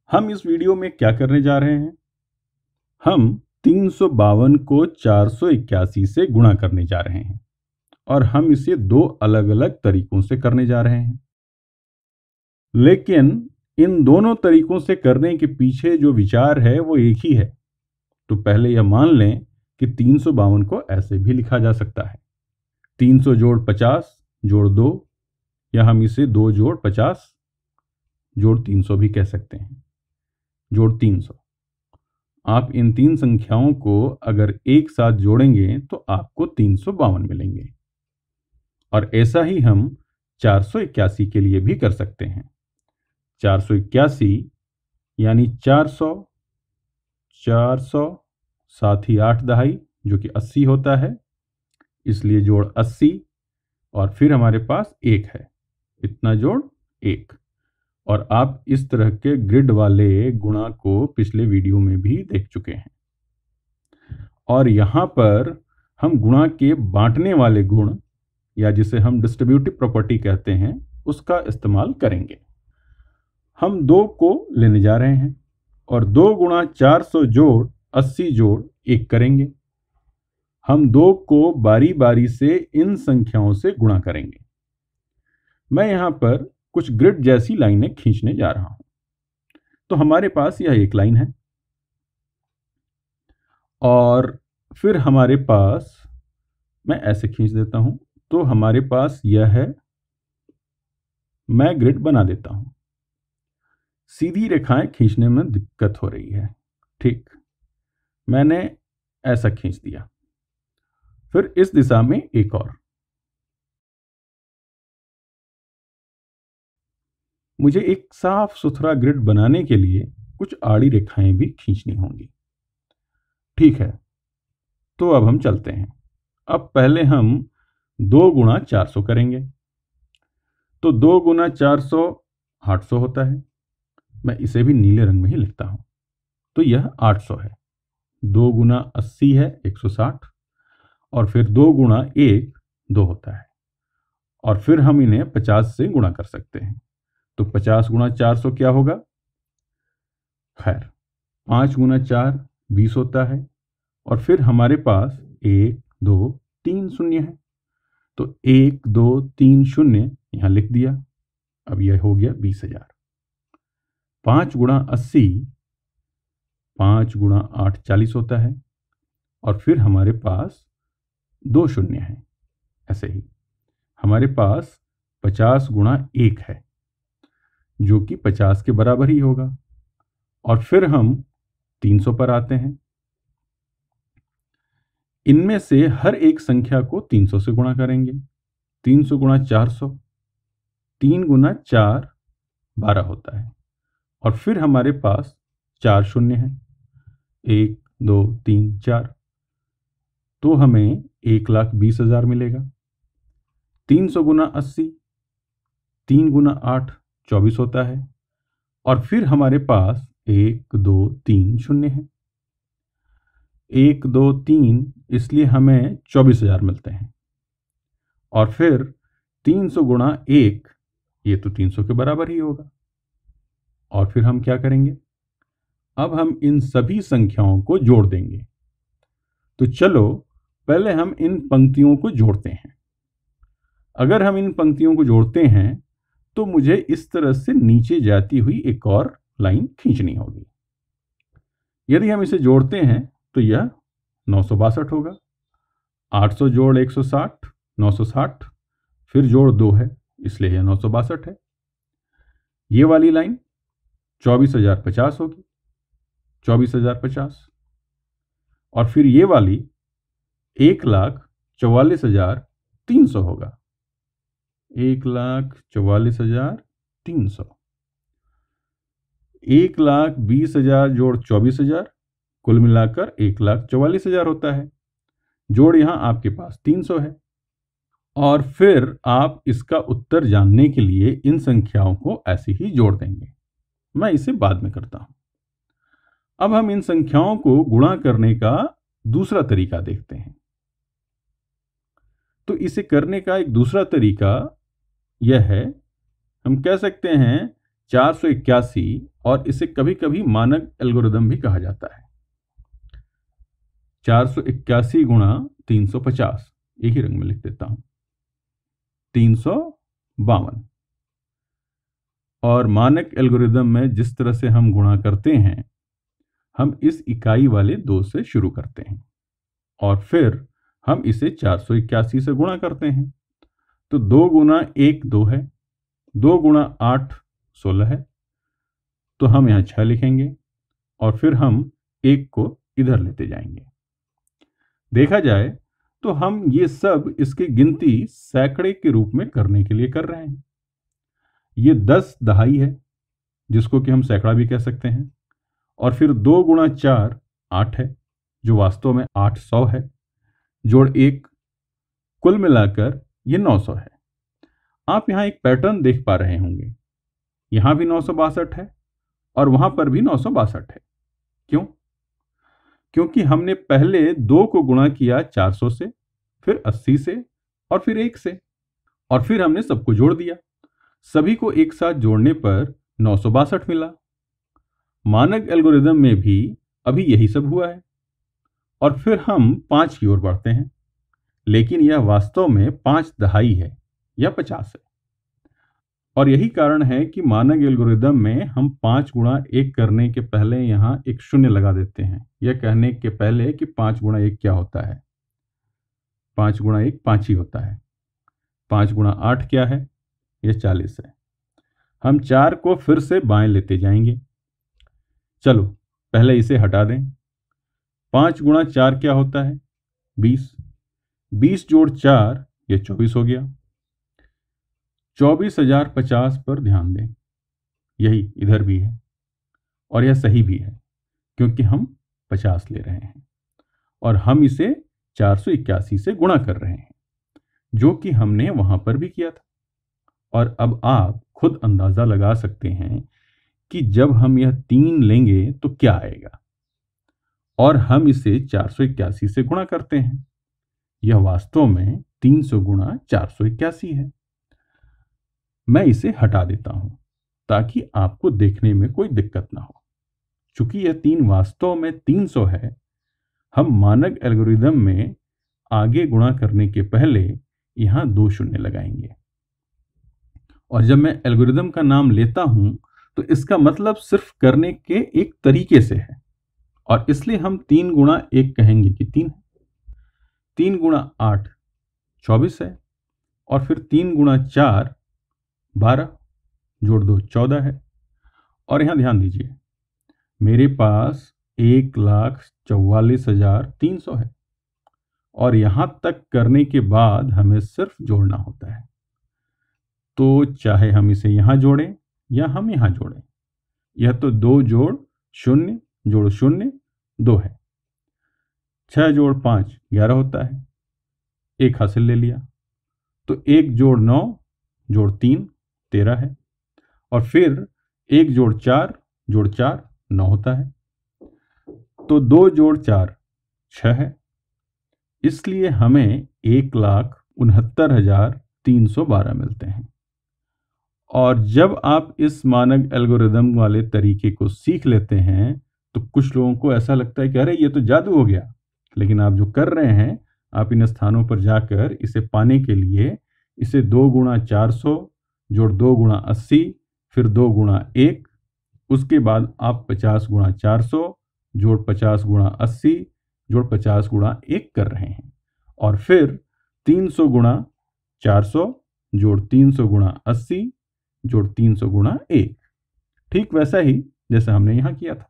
हम इस वीडियो में क्या करने जा रहे हैं? हम 352 को 481 से गुणा करने जा रहे हैं और हम इसे दो अलग अलग तरीकों से करने जा रहे हैं। लेकिन इन दोनों तरीकों से करने के पीछे जो विचार है वो एक ही है। तो पहले यह मान लें कि 352 को ऐसे भी लिखा जा सकता है, 300 जोड़ 50 जोड़ 2, या हम इसे 2 जोड़ 50 जोड़ 300 भी कह सकते हैं, जोड़ 300। आप इन तीन संख्याओं को अगर एक साथ जोड़ेंगे तो आपको 352 मिलेंगे। और ऐसा ही हम 481 के लिए भी कर सकते हैं। 481 यानी 400, 400 साथ ही 8 दहाई जो कि 80 होता है, इसलिए जोड़ 80 और फिर हमारे पास 1 है, इतना जोड़ 1। और आप इस तरह के ग्रिड वाले गुणा को पिछले वीडियो में भी देख चुके हैं। और यहाँ पर हम गुणा के बांटने वाले गुण, या जिसे हम डिस्ट्रीब्यूटिव प्रॉपर्टी कहते हैं, उसका इस्तेमाल करेंगे। हम 2 को लेने जा रहे हैं और 2 गुणा 400 जोड़ 80 जोड़ 1 करेंगे। हम 2 को बारी बारी से इन संख्याओं से गुणा करेंगे। मैं यहाँ पर कुछ ग्रिड जैसी लाइनें खींचने जा रहा हूं। तो हमारे पास यह एक लाइन है और फिर हमारे पास, मैं ऐसे खींच देता हूं, तो हमारे पास यह है। मैं ग्रिड बना देता हूं। सीधी रेखाएं खींचने में दिक्कत हो रही है, ठीक, मैंने ऐसा खींच दिया। फिर इस दिशा में एक और। मुझे एक साफ सुथरा ग्रिड बनाने के लिए कुछ आड़ी रेखाएं भी खींचनी होंगी। ठीक है, तो अब हम चलते हैं। अब पहले हम 2 गुणा 400 करेंगे। तो 2 गुणा 400 800 होता है। मैं इसे भी नीले रंग में ही लिखता हूं। तो यह 800 है। 2 गुणा 80 है 160, और फिर 2 गुणा 1 2 होता है। और फिर हम इन्हें 50 से गुणा कर सकते हैं। तो 50 गुणा 400 क्या होगा? खैर, 5 गुणा 4 20 होता है। और फिर हमारे पास 1 2 3 शून्य है। तो 1 2 3 शून्य यहां लिख दिया। अब यह हो गया 20,000। 5 गुणा 80, 5 गुणा 8 40 होता है। और फिर हमारे पास 2 शून्य है। ऐसे ही हमारे पास 50 गुणा 1 है, जो कि 50 के बराबर ही होगा। और फिर हम 300 पर आते हैं। इनमें से हर एक संख्या को 300 से गुणा करेंगे। 300 गुणा 400, 3 गुणा 4 12 होता है। और फिर हमारे पास 4 शून्य है, 1 2 3 4। तो हमें 1,20,000 मिलेगा। 300 गुणा 80, 3 गुणा 8 24 होता है। और फिर हमारे पास 1 2 3 शून्य है, 1 2 3, इसलिए हमें 24,000 मिलते हैं। और फिर 300 गुणा 1, ये तो 300 के बराबर ही होगा। और फिर हम क्या करेंगे? अब हम इन सभी संख्याओं को जोड़ देंगे। तो चलो पहले हम इन पंक्तियों को जोड़ते हैं। अगर हम इन पंक्तियों को जोड़ते हैं तो मुझे इस तरह से नीचे जाती हुई एक और लाइन खींचनी होगी। यदि हम इसे जोड़ते हैं तो यह 962 होगा। 800 जोड़ 160 960, फिर जोड़ 2 है, इसलिए यह 962 है। ये वाली लाइन 24,050 होगी, 24,050। और फिर ये वाली 1,44,300 होगा, 1,44,300। 1,20,000 जोड़ 24,000, कुल मिलाकर 1,44,000 होता है। जोड़ यहां आपके पास 300 है। और फिर आप इसका उत्तर जानने के लिए इन संख्याओं को ऐसे ही जोड़ देंगे। मैं इसे बाद में करता हूं। अब हम इन संख्याओं को गुणा करने का दूसरा तरीका देखते हैं। तो इसे करने का एक दूसरा तरीका यह है, हम कह सकते हैं 481 और इसे कभी कभी मानक एल्गोरिदम भी कहा जाता है। 481 गुणा 350, एक ही रंग में लिख देता हूं, 352। और मानक एल्गोरिदम में जिस तरह से हम गुणा करते हैं, हम इस इकाई वाले 2 से शुरू करते हैं और फिर हम इसे 481 से गुणा करते हैं। तो 2 गुना 1 2 है, 2 गुणा 8 16 है, तो हम यहाँ 6 लिखेंगे और फिर हम 1 को इधर लेते जाएंगे। देखा जाए तो हम ये सब इसकी गिनती सैकड़े के रूप में करने के लिए कर रहे हैं। ये 10 दहाई है, जिसको कि हम सैकड़ा भी कह सकते हैं। और फिर 2 गुणा 4 8 है, जो वास्तव में 800 है, जोड़ 1, कुल मिलाकर ये 900 है। आप यहाँ एक पैटर्न देख पा रहे होंगे, यहाँ भी 962 है और वहां पर भी 962 है। क्यों? क्योंकि हमने पहले 2 को गुणा किया 400 से, फिर 80 से और फिर 1 से, और फिर हमने सबको जोड़ दिया। सभी को एक साथ जोड़ने पर 962 मिला। मानक एल्गोरिदम में भी अभी यही सब हुआ है। और फिर हम 5 की ओर बढ़ते हैं, लेकिन यह वास्तव में 5 दहाई है या 50 है। और यही कारण है कि मानक एल्गोरिदम में हम 5 गुणा 1 करने के पहले यहाँ एक शून्य लगा देते हैं, यह कहने के पहले कि 5 गुणा 1 क्या होता है। 5 गुणा 1 5 ही होता है। 5 गुणा 8 क्या है? यह 40 है। हम 4 को फिर से बाएं लेते जाएंगे। चलो पहले इसे हटा दें। 5 गुणा 4 क्या होता है? 20। 20 जोड़ 4, यह 24 हो गया। 24,050 पर ध्यान दें, यही इधर भी है और यह सही भी है, क्योंकि हम 50 ले रहे हैं और हम इसे 481 से गुणा कर रहे हैं, जो कि हमने वहां पर भी किया था। और अब आप खुद अंदाजा लगा सकते हैं कि जब हम यह 3 लेंगे तो क्या आएगा। और हम इसे 481 से गुणा करते हैं। यह वास्तव में 300 गुणा 481 है। मैं इसे हटा देता हूं ताकि आपको देखने में कोई दिक्कत ना हो। चूंकि यह 3 वास्तव में 300 है, हम मानक एल्गोरिदम में आगे गुणा करने के पहले यहां 2 शून्य लगाएंगे। और जब मैं एल्गोरिदम का नाम लेता हूं तो इसका मतलब सिर्फ करने के एक तरीके से है, और इसलिए हम 3 गुणा 1 कहेंगे कि 3 है। 3 गुणा 8 24 है, और फिर 3 गुणा 4 12, जोड़ 2 14 है। और यहां ध्यान दीजिए, मेरे पास 1,44,300 है और यहां तक करने के बाद हमें सिर्फ जोड़ना होता है। तो चाहे हम इसे यहां जोड़ें या हम यहां जोड़ें, यह तो 2 जोड़ 0 जोड़ 0 2 है। 6 जोड़ 5 11 होता है, 1 हासिल ले लिया। तो 1 जोड़ 9 जोड़ 3 13 है, और फिर 1 जोड़ 4 जोड़ 4 9 होता है। तो 2 जोड़ 4 6 है। इसलिए हमें 1,69,312 मिलते हैं। और जब आप इस मानक एल्गोरिदम वाले तरीके को सीख लेते हैं तो कुछ लोगों को ऐसा लगता है कि अरे ये तो जादू हो गया। लेकिन आप जो कर रहे हैं, आप इन स्थानों पर जाकर इसे पाने के लिए इसे 2 गुणा 400 जोड़ 2 गुणा 80, फिर 2 गुणा 1, उसके बाद आप 50 गुणा 400 जोड़ 50 गुणा 80 जोड़ 50 गुणा 1 कर रहे हैं, और फिर 300 गुणा 400 जोड़ 300 गुणा 80 जोड़ 300 गुणा 1, ठीक वैसा ही जैसा हमने यहां किया था।